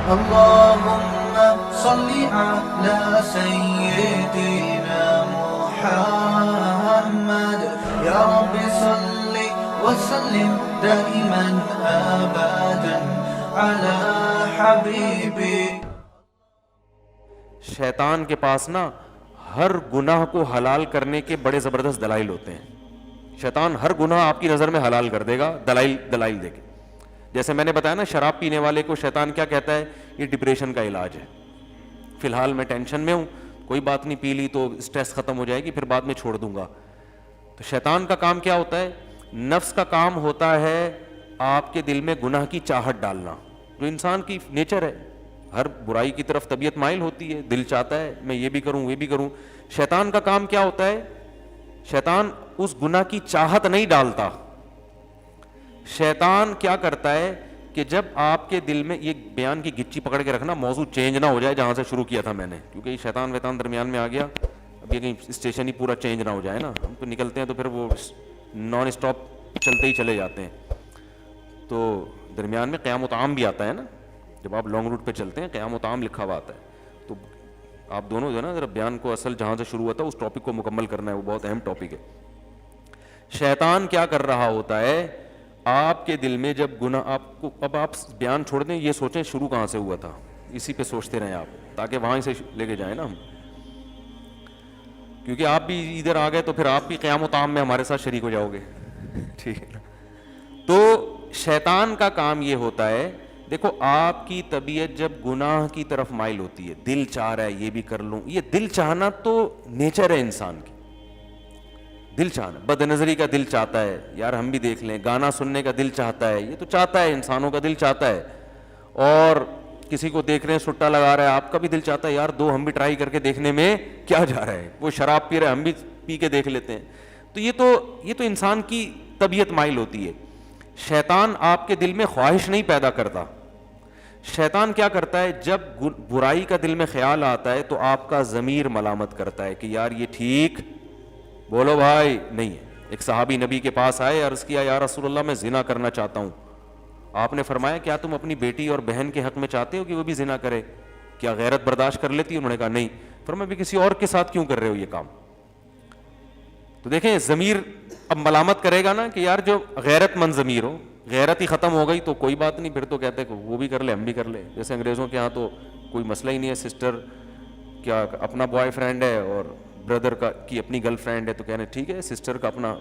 اللهم صل على سيدنا محمد يا رب صل وسلم دائما ابدا على حبيبي. شیطان کے پاس نا ہر گناہ کو حلال کرنے کے بڑے زبردست دلائل ہوتے ہیں. شیطان ہر گناہ آپ کی نظر میں حلال کر دے گا دلائل دے کے. جیسے میں نے بتایا نا شراب پینے والے کو شیطان کیا کہتا ہے, یہ ڈپریشن کا علاج ہے, فی الحال میں ٹینشن میں ہوں, کوئی بات نہیں, پی لی تو اسٹریس ختم ہو جائے گی, پھر بعد میں چھوڑ دوں گا. تو شیطان کا کام کیا ہوتا ہے, نفس کا کام ہوتا ہے آپ کے دل میں گناہ کی چاہت ڈالنا, جو انسان کی نیچر ہے, ہر برائی کی طرف طبیعت مائل ہوتی ہے, دل چاہتا ہے میں یہ بھی کروں وہ بھی کروں. شیطان کا کام کیا ہوتا ہے, شیطان اس گناہ کی چاہت نہیں ڈالتا. شیطان کیا کرتا ہے کہ جب آپ کے دل میں, یہ بیان کی گچی پکڑ کے رکھنا, موضوع چینج نہ ہو جائے جہاں سے شروع کیا تھا میں نے, کیونکہ یہ شیطان ویطان درمیان میں آ گیا, اب یہ کہیں اسٹیشن ہی پورا چینج نہ ہو جائے نا, ہم تو نکلتے ہیں تو پھر وہ نان اسٹاپ چلتے ہی چلے جاتے ہیں. تو درمیان میں قیام و طعام بھی آتا ہے نا, جب آپ لانگ روٹ پہ چلتے ہیں قیام و طعام لکھا ہوا آتا ہے. تو آپ دونوں جو ہے نا ذرا بیان کو اصل جہاں سے شروع ہوا تھا اس ٹاپک کو مکمل کرنا ہے, وہ بہت اہم ٹاپک ہے. شیطان کیا کر رہا ہوتا ہے, آپ کے دل میں جب گناہ, آپ کو اب آپ بیان چھوڑ دیں, یہ سوچیں شروع کہاں سے ہوا تھا, اسی پہ سوچتے رہیں آپ, تاکہ وہاں سے لے کے جائیں نا ہم, کیونکہ آپ بھی ادھر آ گئے تو پھر آپ بھی قیام و طعام میں ہمارے ساتھ شریک ہو جاؤ گے, ٹھیک ہے نا. تو شیطان کا کام یہ ہوتا ہے, دیکھو آپ کی طبیعت جب گناہ کی طرف مائل ہوتی ہے, دل چاہ رہا ہے یہ بھی کر لوں, یہ دل چاہنا تو نیچر ہے انسان کی, دل چاہنا, بد نظری کا دل چاہتا ہے یار ہم بھی دیکھ لیں, گانا سننے کا دل چاہتا ہے, یہ تو چاہتا ہے, انسانوں کا دل چاہتا ہے. اور کسی کو دیکھ رہے ہیں سٹا لگا رہا ہے, آپ کا بھی دل چاہتا ہے یار دو ہم بھی ٹرائی کر کے دیکھنے میں کیا جا رہا ہے, وہ شراب پی رہا ہے ہم بھی پی کے دیکھ لیتے ہیں. تو یہ تو انسان کی طبیعت مائل ہوتی ہے. شیطان آپ کے دل میں خواہش نہیں پیدا کرتا. شیطان کیا کرتا ہے, جب برائی کا دل میں خیال آتا ہے تو آپ کا ضمیر ملامت کرتا ہے کہ یار یہ ٹھیک, بولو بھائی نہیں ہے. ایک صحابی نبی کے پاس آئے, عرض کیا یا رسول اللہ میں زنا کرنا چاہتا ہوں. آپ نے فرمایا کیا تم اپنی بیٹی اور بہن کے حق میں چاہتے ہو کہ وہ بھی زنا کرے, کیا غیرت برداشت کر لیتی؟ انہوں نے کہا نہیں. فرمایا بھی کسی اور کے ساتھ کیوں کر رہے ہو یہ کام؟ تو دیکھیں ضمیر اب ملامت کرے گا نا کہ یار جو غیرت مند ضمیر ہو, غیرت ہی ختم ہو گئی تو کوئی بات نہیں, پھر تو کہتے ہیں کہ وہ بھی کر لے ہم بھی کر لیں. جیسے انگریزوں کے ہاں تو کوئی مسئلہ ہی نہیں ہے, سسٹر کیا اپنا بوائے فرینڈ ہے اور بردر کی اپنی گرل فرینڈ ہے تو کہنے ٹھیک ہے سسٹر کا اپنا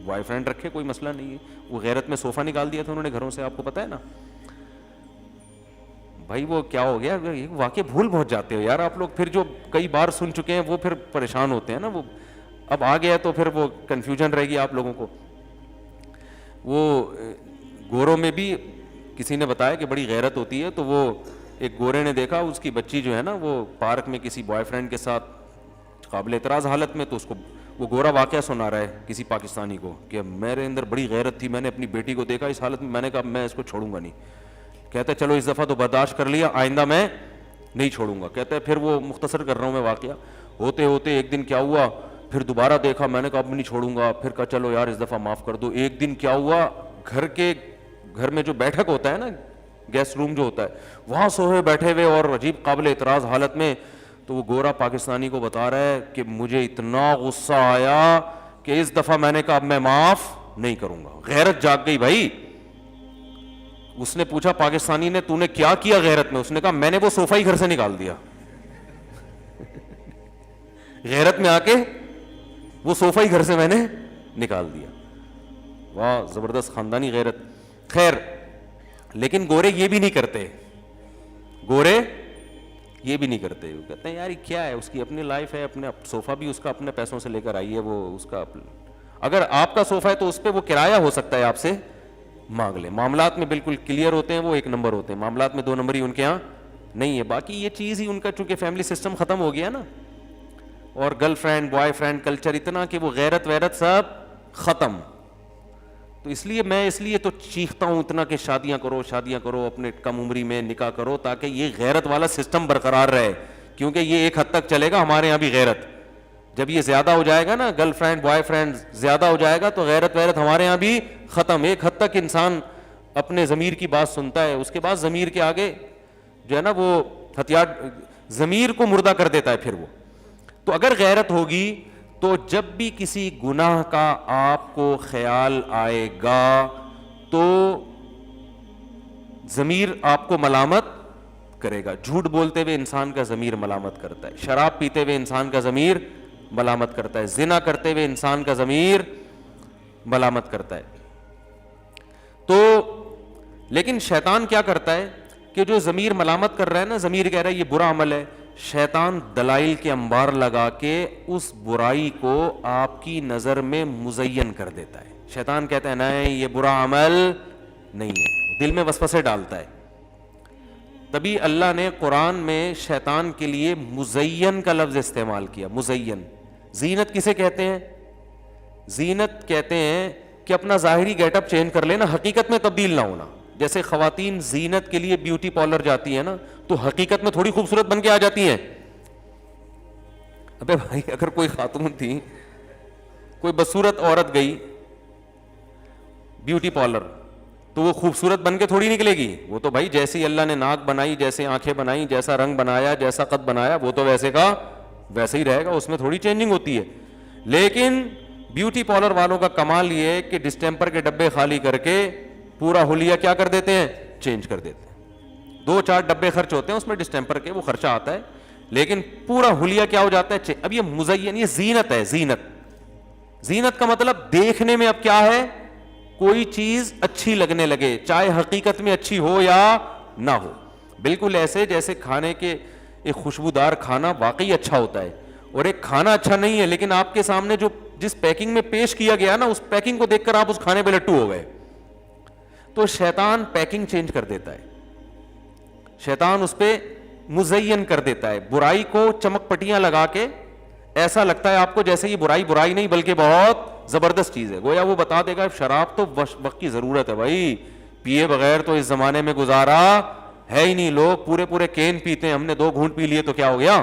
بوائے فرینڈ رکھے, کوئی مسئلہ نہیں ہے. وہ غیرت میں صوفہ نکال دیا تھا انہوں نے گھروں سے, آپ کو پتہ ہے نا بھائی. وہ کیا ہو گیا, واقعی بھول پہنچ جاتے ہو یار آپ لوگ, پھر جو کئی بار سن چکے ہیں وہ پھر پریشان ہوتے ہیں نا. وہ اب آ گیا تو پھر وہ کنفیوژن رہے گی آپ لوگوں کو. وہ گوروں میں بھی کسی نے بتایا کہ بڑی غیرت ہوتی ہے, تو وہ ایک گورے نے دیکھا اس کی بچی جو ہے نا وہ پارک میں کسی بوائے فرینڈ کے ساتھ قابل اعتراض حالت میں, تو اس کو وہ گورا واقعہ سنا رہا ہے کسی پاکستانی کو کہ میرے اندر بڑی غیرت تھی, میں نے اپنی بیٹی کو دیکھا اس حالت میں, میں نے کہا میں اس کو چھوڑوں گا نہیں. کہتا ہے چلو اس دفعہ تو برداشت کر لیا, آئندہ میں نہیں چھوڑوں گا. کہتا ہے پھر وہ مختصر کر رہا ہوں میں واقعہ, ہوتے ہوتے ایک دن کیا ہوا, پھر دوبارہ دیکھا, میں نے کہا اب نہیں چھوڑوں گا, پھر کہا چلو یار اس دفعہ معاف کر دو. ایک دن کیا ہوا, گھر میں جو بیٹھک ہوتا ہے نا, گیسٹ روم جو ہوتا ہے, وہاں سوئے بیٹھے ہوئے اور عجیب قابل اعتراض حالت میں, تو وہ گورا پاکستانی کو بتا رہا ہے کہ مجھے اتنا غصہ آیا کہ اس دفعہ میں نے کہا اب میں معاف نہیں کروں گا. غیرت جاگ گئی بھائی. اس نے پوچھا پاکستانی نے تو نے کیا کیا غیرت میں؟ اس نے کہا میں نے وہ صوفہ ہی گھر سے نکال دیا. غیرت میں آ کے وہ صوفہ ہی گھر سے میں نے نکال دیا. واہ زبردست خاندانی غیرت. خیر لیکن گورے یہ بھی نہیں کرتے, گورے یہ بھی نہیں کرتے. وہ کہتے ہیں یار کیا ہے, اس کی اپنی لائف ہے, اپنے صوفہ بھی اس کا اپنے پیسوں سے لے کر آئی ہے, وہ اس کا اگر آپ کا صوفہ ہے تو اس پہ وہ کرایہ ہو سکتا ہے آپ سے مانگ لیں. معاملات میں بالکل کلیئر ہوتے ہیں, وہ ایک نمبر ہوتے ہیں معاملات میں, 2 نمبر ہی ان کے ہاں نہیں ہے. باقی یہ چیز ہی ان کا چونکہ فیملی سسٹم ختم ہو گیا نا, اور girl friend boy friend culture اتنا کہ وہ غیرت ویرت سب ختم. تو اس لیے تو چیختا ہوں اتنا کہ شادیاں کرو اپنے کم عمری میں, نکاح کرو, تاکہ یہ غیرت والا سسٹم برقرار رہے. کیونکہ یہ ایک حد تک چلے گا, ہمارے یہاں بھی غیرت جب یہ زیادہ ہو جائے گا نا, گرل فرینڈ بوائے فرینڈ زیادہ ہو جائے گا تو غیرت ویرت ہمارے یہاں بھی ختم. ایک حد تک انسان اپنے ضمیر کی بات سنتا ہے, اس کے بعد ضمیر کے آگے جو ہے نا وہ ہتھیار ضمیر کو مردہ کر دیتا ہے پھر وہ. تو اگر غیرت ہوگی تو جب بھی کسی گناہ کا آپ کو خیال آئے گا تو ضمیر آپ کو ملامت کرے گا. جھوٹ بولتے ہوئے انسان کا ضمیر ملامت کرتا ہے, شراب پیتے ہوئے انسان کا ضمیر ملامت کرتا ہے, زنا کرتے ہوئے انسان کا ضمیر ملامت کرتا ہے. تو لیکن شیطان کیا کرتا ہے کہ جو ضمیر ملامت کر رہا ہے نا, ضمیر کہہ رہا ہے یہ برا عمل ہے, شیطان دلائل کے انبار لگا کے اس برائی کو آپ کی نظر میں مزین کر دیتا ہے. شیطان کہتا ہے نہیں یہ برا عمل نہیں ہے, دل میں وسوسے ڈالتا ہے. تبھی اللہ نے قرآن میں شیطان کے لیے مزین کا لفظ استعمال کیا. مزین. زینت کسے کہتے ہیں؟ زینت کہتے ہیں کہ اپنا ظاہری گیٹ اپ چینج کر لینا, حقیقت میں تبدیل نہ ہونا. جیسے خواتین زینت کے لیے بیوٹی پارلر جاتی ہیں نا, تو حقیقت میں تھوڑی خوبصورت بن کے آ جاتی ہیں. ابے بھائی اگر کوئی خاتون تھی, کوئی بدصورت عورت گئی بیوٹی پارلر, تو وہ خوبصورت بن کے تھوڑی نکلے گی. وہ تو بھائی جیسی اللہ نے ناک بنائی, جیسے آنکھیں بنائی, جیسا رنگ بنایا, جیسا قد بنایا, وہ تو ویسے کا ویسے ہی رہے گا, اس میں تھوڑی چینجنگ ہوتی ہے. لیکن بیوٹی پارلر والوں کا کمال یہ ہے کہ ڈسٹیمپر کے ڈبے خالی کر کے پورا حلیہ کیا کر دیتے ہیں, چینج کر دیتے ہیں. 2-4 ڈبے خرچ ہوتے ہیں اس میں ڈسٹیمپر کے, وہ خرچہ آتا ہے, لیکن پورا حلیہ کیا ہو جاتا ہے. اب یہ مزین, یہ زینت ہے. زینت, زینت کا مطلب دیکھنے میں اب کیا ہے, کوئی چیز اچھی لگنے لگے, چاہے حقیقت میں اچھی ہو یا نہ ہو. بالکل ایسے جیسے کھانے کے ایک خوشبودار کھانا واقعی اچھا ہوتا ہے, اور ایک کھانا اچھا نہیں ہے لیکن آپ کے سامنے جو جس پیکنگ میں پیش کیا گیا نا, اس پیکنگ کو دیکھ کر آپ اس کھانے پہ لٹو ہو گئے. تو شیطان پیکنگ چینج کر دیتا ہے, شیطان اس پہ مزین کر دیتا ہے, برائی کو چمک پٹیاں لگا کے ایسا لگتا ہے آپ کو جیسے یہ برائی نہیں بلکہ بہت زبردست چیز ہے. گویا وہ بتا دے گا شراب تو وقت کی ضرورت ہے بھائی, پیے بغیر تو اس زمانے میں گزارا ہے ہی نہیں. لوگ پورے کین پیتے ہیں, ہم نے 2 گھونٹ پی لیے تو کیا ہو گیا.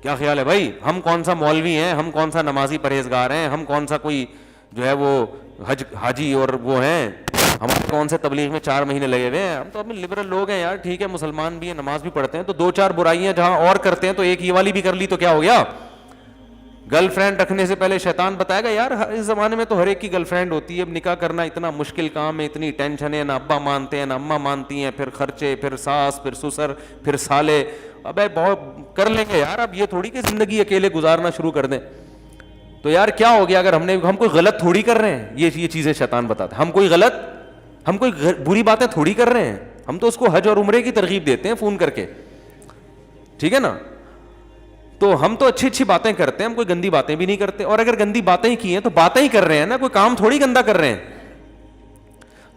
کیا خیال ہے بھائی, ہم کون سا مولوی ہیں, ہم کون سا نمازی پرہیزگار ہیں, ہم کون سا کوئی جو ہے وہ حاجی اور وہ ہیں, ہمارے کون سے تبلیغ میں 4 مہینے لگے ہوئے ہیں. ہم تو اپنے لبرل لوگ ہیں یار, ٹھیک ہے مسلمان بھی ہیں, نماز بھی پڑھتے ہیں, تو 2-4 برائیاں جہاں اور کرتے ہیں تو ایک یہ والی بھی کر لی تو کیا ہو گیا. گرل فرینڈ رکھنے سے پہلے شیطان بتائے گا یار اس زمانے میں تو ہر ایک کی گرل فرینڈ ہوتی ہے, اب نکاح کرنا اتنا مشکل کام ہے, اتنی ٹینشن ہے, نہ ابا مانتے ہیں نہ اماں مانتی ہیں, پھر خرچے, پھر ساس, پھر سسر, پھر سالے. ابے بہت کر لیں گے یار, اب یہ تھوڑی کہ زندگی اکیلے گزارنا شروع کر دیں. تو یار کیا ہو گیا اگر ہم کوئی غلط تھوڑی کر رہے ہیں. یہ چیزیں شیطان بتاتا ہے, ہم کوئی بری باتیں تھوڑی کر رہے ہیں, ہم تو اس کو حج اور عمرے کی ترغیب دیتے ہیں فون کر کے, ٹھیک ہے نا. تو ہم تو اچھی باتیں کرتے ہیں, ہم کوئی گندی باتیں بھی نہیں کرتے, اور اگر گندی باتیں ہی کی ہیں تو باتیں ہی کر رہے ہیں نا, کوئی کام تھوڑی گندا کر رہے ہیں.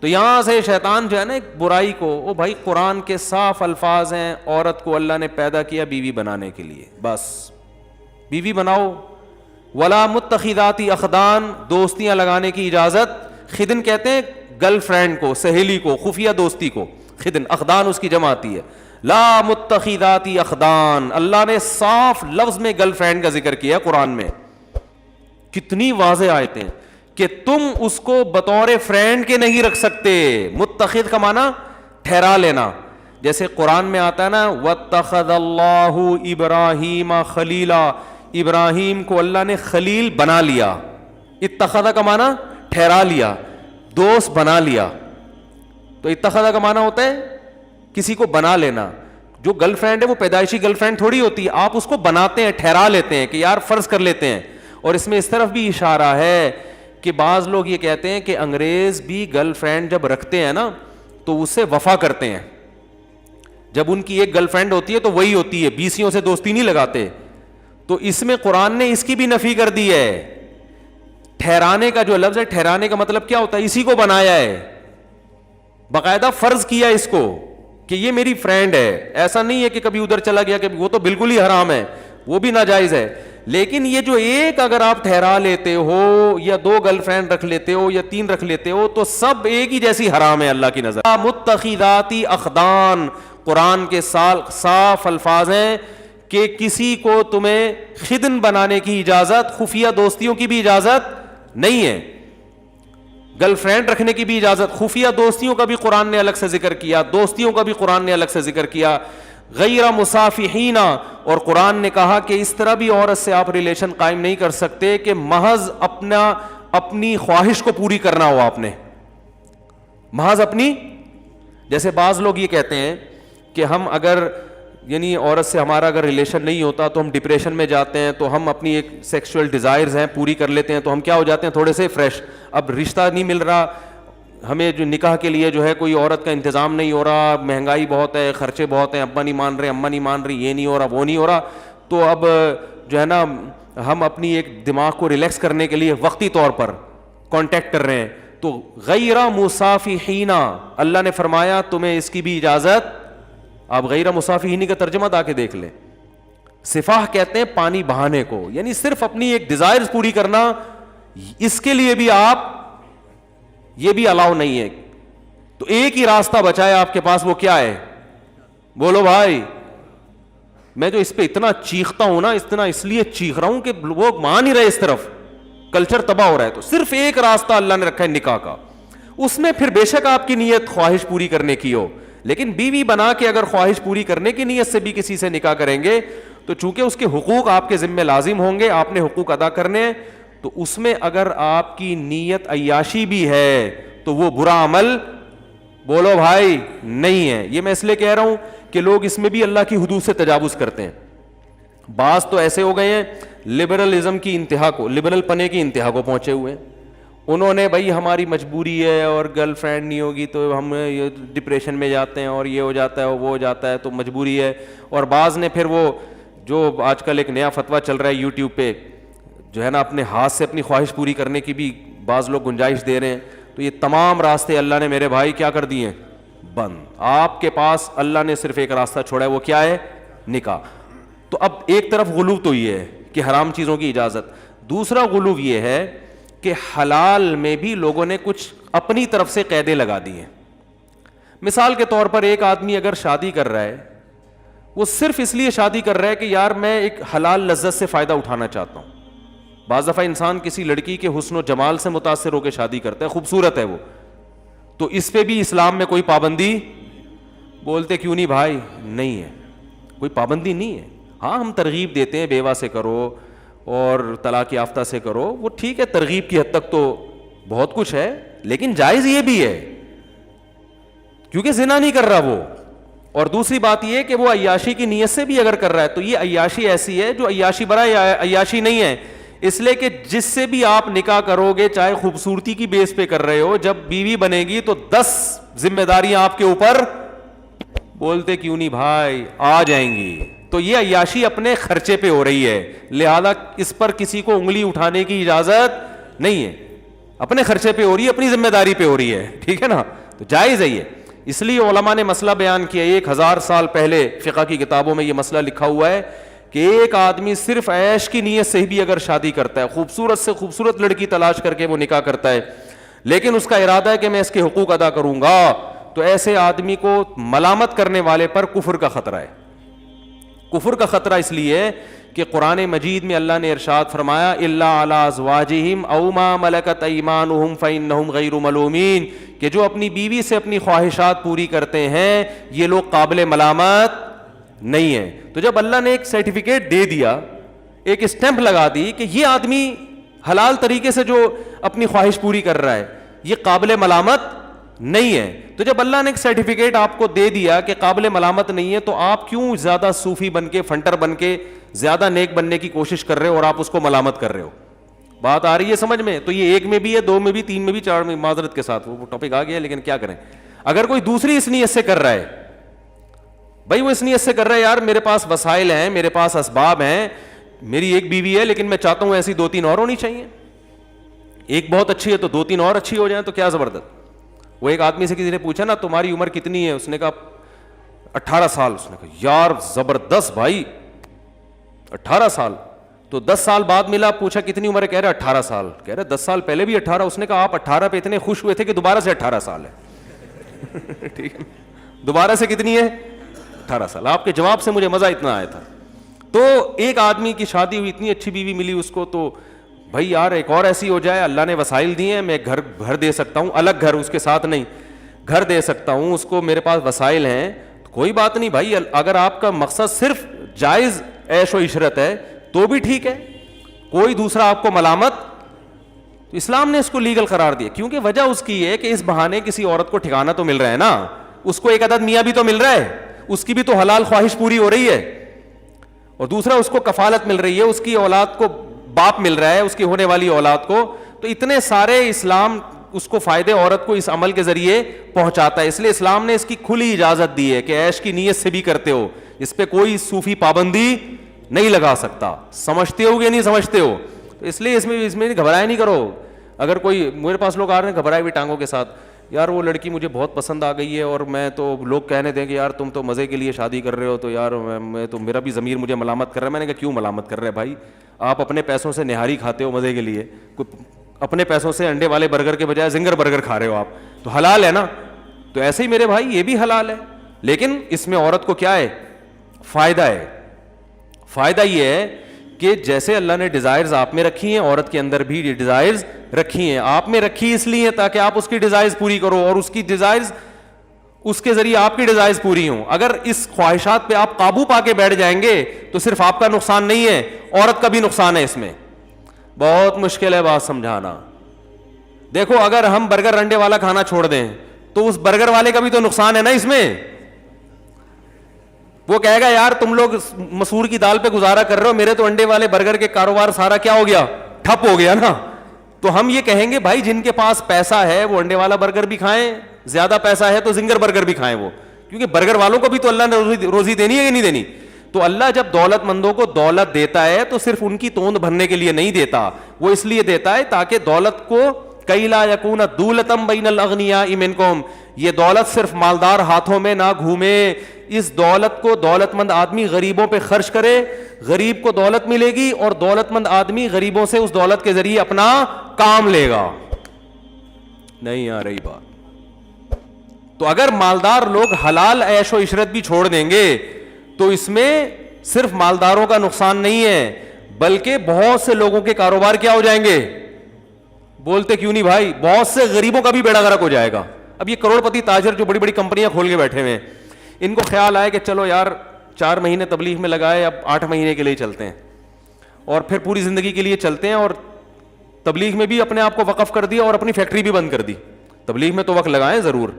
تو یہاں سے شیطان جو ہے نا ایک برائی کو, وہ بھائی قرآن کے صاف الفاظ ہیں, عورت کو اللہ نے پیدا کیا بیوی بنانے کے لیے, بس بیوی بناؤ. ولا متخذاتی اخدان, دوستیاں لگانے کی اجازت. خدن کہتے ہیں گرل فرینڈ کو, سہیلی کو, خفیہ دوستی کو خدن, اخدان اس کی جمع آتی ہے. لا متخذاتی اخدان, اللہ نے صاف لفظ میں گرل فرینڈ کا ذکر کیا قرآن میں. کتنی واضح آیتیں کہ تم اس کو بطور فرینڈ کے نہیں رکھ سکتے. متخذ کا معنی ٹھہرا لینا, جیسے قرآن میں آتا ہے نا واتخذ اللہ ابراہیم خلیلا, ابراہیم کو اللہ نے خلیل بنا لیا. اتخذ کا معنی ٹھہرا لیا, دوست بنا لیا. تو اتخذ کا معنی ہوتا ہے کسی کو بنا لینا. جو گرل فرینڈ ہے وہ پیدائشی گرل فرینڈ تھوڑی ہوتی ہے, آپ اس کو بناتے ہیں, ٹھہرا لیتے ہیں کہ یار فرض کر لیتے ہیں. اور اس میں اس طرف بھی اشارہ ہے کہ بعض لوگ یہ کہتے ہیں کہ انگریز بھی گرل فرینڈ جب رکھتے ہیں نا تو اس سے وفا کرتے ہیں. جب ان کی ایک گرل فرینڈ ہوتی ہے تو وہی ہوتی ہے, بیسیوں سے دوستی نہیں لگاتے. تو اس میں قرآن نے اس کی بھی نفی کر دی ہے. ٹھہرانے کا جو لفظ ہے, ٹھہرانے کا مطلب کیا ہوتا ہے, اسی کو بنایا ہے, باقاعدہ فرض کیا اس کو کہ یہ میری فرینڈ ہے. ایسا نہیں ہے کہ کبھی ادھر چلا گیا, کہ وہ تو بالکل ہی حرام ہے, وہ بھی ناجائز ہے. لیکن یہ جو ایک اگر آپ ٹھہرا لیتے ہو, یا 2 گرل فرینڈ رکھ لیتے ہو, یا 3 رکھ لیتے ہو, تو سب ایک ہی جیسی حرام ہے اللہ کی نظر. متخذاتی اخدان, قرآن کے صاف الفاظ ہیں کہ کسی کو تمہیں خدن بنانے کی اجازت, خفیہ دوستیوں کی بھی اجازت نہیں ہے. گرل فرینڈ رکھنے کی بھی اجازت, خفیہ دوستیوں کا بھی قرآن نے الگ سے ذکر کیا, دوستیوں کا بھی قرآن نے الگ سے ذکر کیا, غیر مصافحین, اور قرآن نے کہا کہ اس طرح بھی عورت سے آپ ریلیشن قائم نہیں کر سکتے کہ محض اپنی خواہش کو پوری کرنا ہو آپ نے, محض اپنی, جیسے بعض لوگ یہ کہتے ہیں کہ ہم اگر یعنی عورت سے ہمارا اگر ریلیشن نہیں ہوتا تو ہم ڈپریشن میں جاتے ہیں, تو ہم اپنی ایک سیکسول ڈیزائرز ہیں پوری کر لیتے ہیں, تو ہم کیا ہو جاتے ہیں تھوڑے سے فریش, اب رشتہ نہیں مل رہا ہمیں, جو نکاح کے لیے جو ہے کوئی عورت کا انتظام نہیں ہو رہا, مہنگائی بہت ہے, خرچے بہت ہیں, ابا نہیں مان رہے, اماں نہیں مان رہی, یہ نہیں ہو رہا, وہ نہیں ہو رہا, تو اب جو ہے نا ہم اپنی ایک دماغ کو ریلیکس کرنے کے لیے وقتی طور پر کانٹیکٹ کر رہے ہیں, تو غیر مصافحین, اللہ نے فرمایا تمہیں اس کی بھی اجازت. آپ غیر مصافحین کا ترجمہ دا کے دیکھ لیں, صفاح کہتے ہیں پانی بہانے کو, یعنی صرف اپنی ایک ڈیزائرز پوری کرنا, اس کے لیے بھی آپ یہ بھی الاؤ نہیں ہے. تو ایک ہی راستہ بچا ہے آپ کے پاس, وہ کیا ہے؟ بولو بھائی. میں جو اس پہ اتنا چیختا ہوں نا, اتنا اس لیے چیخ رہا ہوں کہ وہ مان ہی رہے, اس طرف کلچر تباہ ہو رہا ہے. تو صرف ایک راستہ اللہ نے رکھا ہے نکاح کا, اس میں پھر بے شک آپ کی نیت خواہش پوری کرنے کی ہو, لیکن بیوی بنا کے اگر خواہش پوری کرنے کی نیت سے بھی کسی سے نکاح کریں گے تو چونکہ اس کے حقوق آپ کے ذمہ لازم ہوں گے, آپ نے حقوق ادا کرنے ہیں, تو اس میں اگر آپ کی نیت عیاشی بھی ہے تو وہ برا عمل, بولو بھائی, نہیں ہے. یہ میں اس لیے کہہ رہا ہوں کہ لوگ اس میں بھی اللہ کی حدود سے تجاوز کرتے ہیں. بعض تو ایسے ہو گئے ہیں لبرلزم کی انتہا کو, لبرل پنے کی انتہا کو پہنچے ہوئے ہیں. انہوں نے بھائی ہماری مجبوری ہے اور گرل فرینڈ نہیں ہوگی تو ہم یہ ڈپریشن میں جاتے ہیں اور یہ ہو جاتا ہے وہ ہو جاتا ہے, تو مجبوری ہے. اور بعض نے پھر وہ جو آج کل ایک نیا فتویٰ چل رہا ہے یوٹیوب پہ, جو ہے نا اپنے ہاتھ سے اپنی خواہش پوری کرنے کی بھی بعض لوگ گنجائش دے رہے ہیں. تو یہ تمام راستے اللہ نے میرے بھائی کیا کر دیے ہیں؟ بند. آپ کے پاس اللہ نے صرف ایک راستہ چھوڑا ہے, وہ کیا ہے؟ نکاح. تو اب ایک طرف غلو تو یہ ہے کہ حرام چیزوں کی اجازت, دوسرا غلو یہ ہے کہ حلال میں بھی لوگوں نے کچھ اپنی طرف سے قیدیں لگا دی ہیں. مثال کے طور پر ایک آدمی اگر شادی کر رہا ہے, وہ صرف اس لیے شادی کر رہا ہے کہ یار میں ایک حلال لذت سے فائدہ اٹھانا چاہتا ہوں. بعض دفعہ انسان کسی لڑکی کے حسن و جمال سے متاثر ہو کے شادی کرتا ہے, خوبصورت ہے وہ, تو اس پہ بھی اسلام میں کوئی پابندی, بولتے کیوں نہیں بھائی؟ نہیں ہے, کوئی پابندی نہیں ہے. ہاں ہم ترغیب دیتے ہیں بیوہ سے کرو اور طلاق یافتہ سے کرو, وہ ٹھیک ہے, ترغیب کی حد تک تو بہت کچھ ہے, لیکن جائز یہ بھی ہے کیونکہ زنا نہیں کر رہا وہ. اور دوسری بات یہ کہ وہ عیاشی کی نیت سے بھی اگر کر رہا ہے تو یہ عیاشی ایسی ہے جو عیاشی برا عیاشی نہیں ہے, اس لیے کہ جس سے بھی آپ نکاح کرو گے چاہے خوبصورتی کی بیس پہ کر رہے ہو, جب بیوی بنے گی تو 10 ذمہ داریاں آپ کے اوپر, بولتے کیوں نہیں بھائی, آ جائیں گی. تو یہ عیاشی اپنے خرچے پہ ہو رہی ہے, لہذا اس پر کسی کو انگلی اٹھانے کی اجازت نہیں ہے, اپنے خرچے پہ ہو رہی ہے, اپنی ذمہ داری پہ ہو رہی ہے, ٹھیک ہے نا, تو جائز ہے یہ. اس لیے علماء نے مسئلہ بیان کیا, 1000 سال پہلے فقہ کی کتابوں میں یہ مسئلہ لکھا ہوا ہے کہ ایک آدمی صرف عیش کی نیت سے بھی اگر شادی کرتا ہے, خوبصورت سے خوبصورت لڑکی تلاش کر کے وہ نکاح کرتا ہے, لیکن اس کا ارادہ ہے کہ میں اس کے حقوق ادا کروں گا, تو ایسے آدمی کو ملامت کرنے والے پر کفر کا خطرہ ہے. کفر کا خطرہ اس لیے کہ قرآن مجید میں اللہ نے ارشاد فرمایا الا علی ازواجہم او ما ملکت ایمانہم فانہم غیر ملومین, کہ جو اپنی بیوی سے اپنی خواہشات پوری کرتے ہیں یہ لوگ قابل ملامت نہیں ہیں. تو جب اللہ نے ایک سرٹیفکیٹ دے دیا, ایک اسٹیمپ لگا دی کہ یہ آدمی حلال طریقے سے جو اپنی خواہش پوری کر رہا ہے یہ قابل ملامت نہیں ہے, تو جب اللہ نے ایک سرٹیفکیٹ آپ کو دے دیا کہ قابل ملامت نہیں ہے, تو آپ کیوں زیادہ صوفی بن کے, فنٹر بن کے زیادہ نیک بننے کی کوشش کر رہے ہو اور آپ اس کو ملامت کر رہے ہو؟ بات آ رہی ہے سمجھ میں؟ تو یہ 1 میں بھی ہے, 2 میں بھی, 3 میں بھی, 4 میں, معذرت کے ساتھ وہ ٹاپک آ گیا, لیکن کیا کریں. اگر کوئی دوسری اس نیت سے کر رہا ہے, بھائی وہ اس نیت سے کر رہا ہے یار میرے پاس وسائل ہیں, میرے پاس اسباب ہیں, میری ایک بیوی ہے لیکن میں چاہتا ہوں ایسی 2-3 اور ہونی چاہیے, ایک بہت اچھی ہے تو 2-3 اور اچھی ہو جائیں, تو کیا زبردست. وہ ایک آدمی سے کسی نے پوچھا نا تمہاری عمر کتنی ہے, اس نے کہا 18 سال. اس نے کہا یار زبردست بھائی 18 سال. تو 10 سال بعد ملا, پوچھا کتنی عمر ہے, کہہ رہے 18 سال. کہہ رہے 10 سال پہلے بھی 18. اس نے کہا آپ 18 پہ اتنے خوش ہوئے تھے کہ دوبارہ سے 18 سال ہے. ٹھیک ہے, دوبارہ سے کتنی ہے؟ 18 سال. آپ کے جواب سے مجھے مزہ اتنا آیا تھا. تو ایک آدمی کی شادی ہوئی, اتنی اچھی بیوی ملی اس کو, تو بھائی یار ایک اور ایسی ہو جائے, اللہ نے وسائل دیے ہیں, میں گھر دے سکتا ہوں, الگ گھر اس کے ساتھ نہیں, گھر دے سکتا ہوں اس کو, میرے پاس وسائل ہیں, تو کوئی بات نہیں بھائی. اگر آپ کا مقصد صرف جائز عیش و عشرت ہے تو بھی ٹھیک ہے, کوئی دوسرا آپ کو ملامت, تو اسلام نے اس کو لیگل قرار دیا. کیونکہ وجہ اس کی ہے کہ اس بہانے کسی عورت کو ٹھکانہ تو مل رہا ہے نا, اس کو ایک عدد میاں بھی تو مل رہا ہے, اس کی بھی تو حلال خواہش پوری ہو رہی ہے, اور دوسرا اس کو کفالت مل رہی ہے, اس کی اولاد کو باپ مل رہا ہے, اس کی ہونے والی اولاد کو. تو اتنے سارے اسلام اس کو فائدے عورت کو اس عمل کے ذریعے پہنچاتا ہے. اس لیے اسلام نے اس کی کھلی اجازت دی ہے کہ عیش کی نیت سے بھی کرتے ہو, اس پہ کوئی صوفی پابندی نہیں لگا سکتا. سمجھتے ہو کہ نہیں سمجھتے ہو؟ تو اس لیے اس میں گھبرایا نہیں کرو. اگر کوئی میرے پاس لوگ آ رہے ہیں گھبرائے ہوئی ٹانگوں کے ساتھ, یار وہ لڑکی مجھے بہت پسند آ گئی ہے اور میں تو, لوگ کہنے دیں کہ یار تم تو مزے کے لیے شادی کر رہے ہو, تو یار میں تو, میرا بھی ضمیر مجھے ملامت کر رہا ہے. میں نے کہا کیوں ملامت کر رہے ہیں بھائی, آپ اپنے پیسوں سے نہاری کھاتے ہو مزے کے لیے, اپنے پیسوں سے انڈے والے برگر کے بجائے زنگر برگر کھا رہے ہو آپ, تو حلال ہے نا. تو ایسے ہی میرے بھائی یہ بھی حلال ہے, لیکن اس میں عورت کو کیا ہے فائدہ ہے. فائدہ یہ ہے کہ جیسے اللہ نے ڈیزائرز آپ میں رکھی ہیں, عورت کے اندر بھی ڈیزائرز رکھی ہیں. آپ میں رکھی اس لیے تاکہ آپ اس کی ڈیزائرز پوری کرو, اور اس کی ڈیزائرز اس کے ذریعے آپ کی ڈیزائرز پوری ہوں. اگر اس خواہشات پہ آپ قابو پا کے بیٹھ جائیں گے تو صرف آپ کا نقصان نہیں ہے, عورت کا بھی نقصان ہے. اس میں بہت مشکل ہے بات سمجھانا. دیکھو اگر ہم برگر انڈے والا کھانا چھوڑ دیں تو اس برگر والے کا بھی تو نقصان ہے نا اس میں. وہ کہے گا یار تم لوگ مسور کی دال پہ گزارا کر رہے ہو, میرے تو انڈے والے برگر کے کاروبار سارا کیا ہو گیا, ٹھپ ہو گیا نا. تو ہم یہ کہیں گے بھائی جن کے پاس پیسہ ہے وہ انڈے والا برگر بھی کھائیں, زیادہ پیسہ ہے تو زنگر برگر بھی کھائیں وہ, کیونکہ برگر والوں کو بھی تو اللہ نے روزی دینی ہے کہ نہیں دینی. تو اللہ جب دولت مندوں کو دولت دیتا ہے تو صرف ان کی توند بھرنے کے لیے نہیں دیتا, وہ اس لیے دیتا ہے تاکہ دولت کو کئی لا یکون دولتم بین الاغنیاء منکم, یہ دولت صرف مالدار ہاتھوں میں نہ گھومے. اس دولت کو دولت مند آدمی غریبوں پہ خرچ کرے, غریب کو دولت ملے گی, اور دولت مند آدمی غریبوں سے اس دولت کے ذریعے اپنا کام لے گا. نہیں آ رہی بات؟ تو اگر مالدار لوگ حلال عیش و عشرت بھی چھوڑ دیں گے تو اس میں صرف مالداروں کا نقصان نہیں ہے, بلکہ بہت سے لوگوں کے کاروبار کیا ہو جائیں گے. بولتے کیوں نہیں بھائی, بہت سے غریبوں کا بھی بیڑا غرق ہو جائے گا. اب یہ کروڑ پتی تاجر جو بڑی بڑی کمپنیاں کھول کے بیٹھے ہوئے ہیں, ان کو خیال آئے کہ چلو یار 4 مہینے تبلیغ میں لگائے, اب 8 مہینے کے لیے چلتے ہیں, اور پھر پوری زندگی کے لیے چلتے ہیں, اور تبلیغ میں بھی اپنے آپ کو وقف کر دیا اور اپنی فیکٹری بھی بند کر دی. تبلیغ میں تو وقت لگائیں ضرور,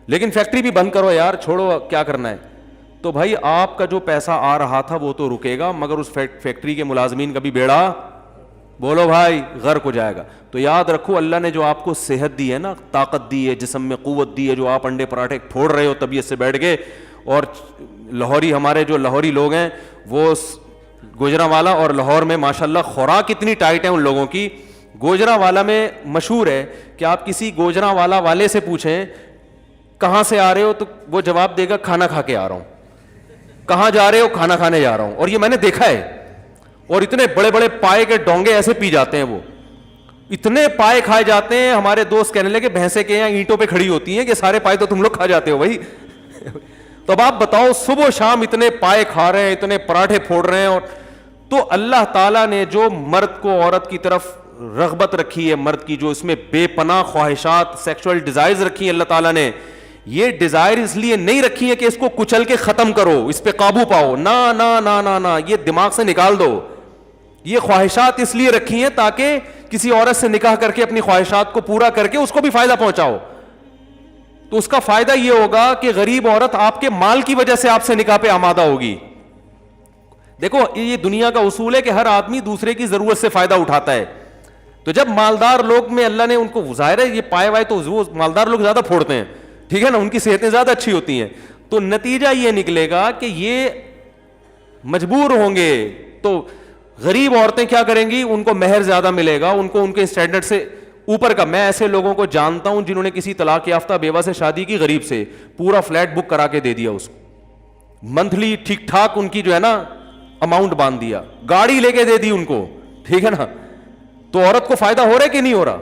لیکن فیکٹری بھی بند کرو یار, چھوڑو کیا کرنا ہے. تو بھائی آپ کا جو پیسہ آ رہا تھا وہ تو رکے گا, مگر اس فیکٹری کے ملازمین کا بھی بیڑا, بولو بھائی, غرق ہو جائے گا. تو یاد رکھو اللہ نے جو آپ کو صحت دی ہے نا, طاقت دی ہے, جسم میں قوت دی ہے, جو آپ انڈے پراٹھے پھوڑ رہے ہو طبیعت سے بیٹھ کے, اور لاہوری ہمارے جو لاہوری لوگ ہیں وہ گوجرانوالا اور لاہور میں ماشاءاللہ خوراک اتنی ٹائٹ ہے ان لوگوں کی. گوجرانوالا میں مشہور ہے کہ آپ کسی گوجرانوالا والے سے پوچھیں کہاں سے آ رہے ہو, تو وہ جواب دے گا کھانا کھا کے آ رہا ہوں. کہاں جا رہے ہو؟ کھانا کھانے جا رہا ہوں. اور یہ میں نے دیکھا ہے, اور اتنے بڑے بڑے پائے کے ڈونگے ایسے پی جاتے ہیں, وہ اتنے پائے کھائے جاتے ہیں. ہمارے دوست کہنے لگے بھینسیں کے یہاں اینٹوں پہ کھڑی ہوتی ہیں کہ سارے پائے تو تم لوگ کھا جاتے ہو بھائی. تو اب آپ بتاؤ, صبح و شام اتنے پائے کھا رہے ہیں, اتنے پراٹھے پھوڑ رہے ہیں. اور تو اللہ تعالیٰ نے جو مرد کو عورت کی طرف رغبت رکھی ہے, مرد کی جو اس میں بے پناہ خواہشات سیکسول ڈیزائرز رکھی ہیں, اللہ تعالیٰ نے یہ ڈیزائر اس لیے نہیں رکھی ہے کہ اس کو کچل کے ختم کرو, اس پہ قابو پاؤ, نہ نہ نہ نہ نہ, یہ دماغ سے نکال دو. یہ خواہشات اس لیے رکھی ہیں تاکہ کسی عورت سے نکاح کر کے اپنی خواہشات کو پورا کر کے اس کو بھی فائدہ پہنچاؤ. تو اس کا فائدہ یہ ہوگا کہ غریب عورت آپ کے مال کی وجہ سے آپ سے نکاح پہ آمادہ ہوگی. دیکھو یہ دنیا کا اصول ہے کہ ہر آدمی دوسرے کی ضرورت سے فائدہ اٹھاتا ہے. تو جب مالدار لوگ میں اللہ نے ان کو, ظاہر ہے یہ پائے وائے تو وہ مالدار لوگ زیادہ پھوڑتے ہیں, ٹھیک ہے نا, ان کی صحتیں زیادہ اچھی ہوتی ہیں. تو نتیجہ یہ نکلے گا کہ یہ مجبور ہوں گے. تو غریب عورتیں کیا کریں گی, ان کو مہر زیادہ ملے گا, ان کو ان کے اسٹینڈرڈ سے اوپر کا. میں ایسے لوگوں کو جانتا ہوں جنہوں نے کسی طلاق یافتہ بیوہ سے شادی کی, غریب سے, پورا فلیٹ بک کرا کے دے دیا اس کو, منتھلی ٹھیک ٹھاک ان کی جو ہے نا اماؤنٹ باندھ دیا, گاڑی لے کے دے دی ان کو, ٹھیک ہے نا. تو عورت کو فائدہ ہو رہا ہے کہ نہیں ہو رہا؟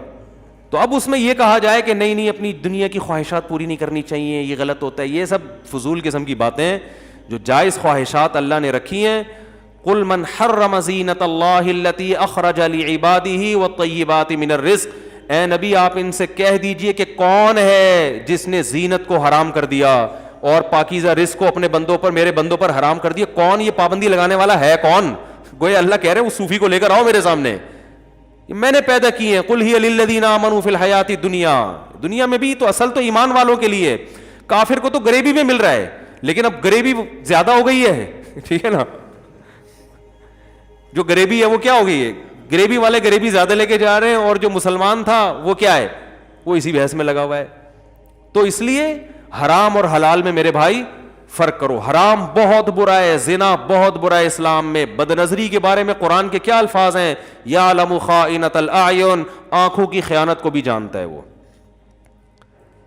تو اب اس میں یہ کہا جائے کہ نہیں نہیں اپنی دنیا کی خواہشات پوری نہیں کرنی چاہیے, یہ غلط ہوتا ہے. یہ سب فضول قسم کی باتیں ہیں. جو جائز خواہشات اللہ نے رکھی ہیں, قل من حرم زینت اللہ التی اخرج لعباده والطیبات من الرزق. اے نبی آپ ان سے کہہ دیجئے کہ کون ہے جس نے زینت کو حرام کر دیا اور پاکیزہ رزق کو اپنے بندوں پر, میرے بندوں پر حرام کر دیا. کون یہ پابندی لگانے والا ہے کون؟ گویا اللہ کہہ رہے ہیں اس صوفی کو لے کر آؤ میرے سامنے, میں نے پیدا کی ہیں. قل ہی للذین آمنوا فی الحیات الدنیا, دنیا میں بھی تو اصل تو ایمان والوں کے لیے. کافر کو تو غریبی میں مل رہا ہے, لیکن اب غریبی زیادہ ہو گئی ہے, ٹھیک ہے نا. جو غریبی ہے وہ کیا ہو گئی ہے, غریبی والے غریبی زیادہ لے کے جا رہے ہیں, اور جو مسلمان تھا وہ کیا ہے, وہ اسی بحث میں لگا ہوا ہے. تو اس لیے حرام اور حلال میں میرے بھائی فرق کرو. حرام بہت برا ہے, زنا بہت برا ہے اسلام میں. بدنظری کے بارے میں قرآن کے کیا الفاظ ہیں, یعلم خائنۃ الاعین, آنکھوں کی خیانت کو بھی جانتا ہے وہ.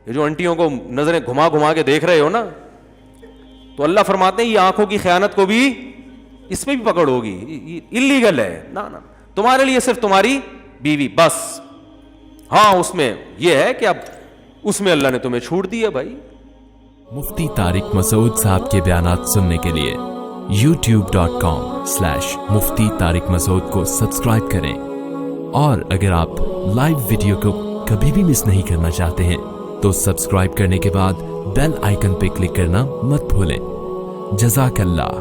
یہ جو انٹیوں کو نظریں گھما گھما کے دیکھ رہے ہو نا, تو اللہ فرماتے ہیں یہ آنکھوں کی خیانت کو بھی, اس میں بھی پکڑ ہوگی, اللیگل ہے. نا تمہارے لیے صرف تمہاری بیوی بس. ہاں اس میں یہ ہے کہ اب اس میں اللہ نے تمہیں چھوٹ دی ہے بھائی. مفتی طارق مسعود صاحب کے بیانات سننے کے لیے youtube.com/مفتی طارق مسعود کو سبسکرائب کریں, اور اگر آپ لائیو ویڈیو کو کبھی بھی مس نہیں کرنا چاہتے ہیں تو سبسکرائب کرنے کے بعد بیل آئیکن پہ کلک کرنا مت بھولیں. جزاک اللہ.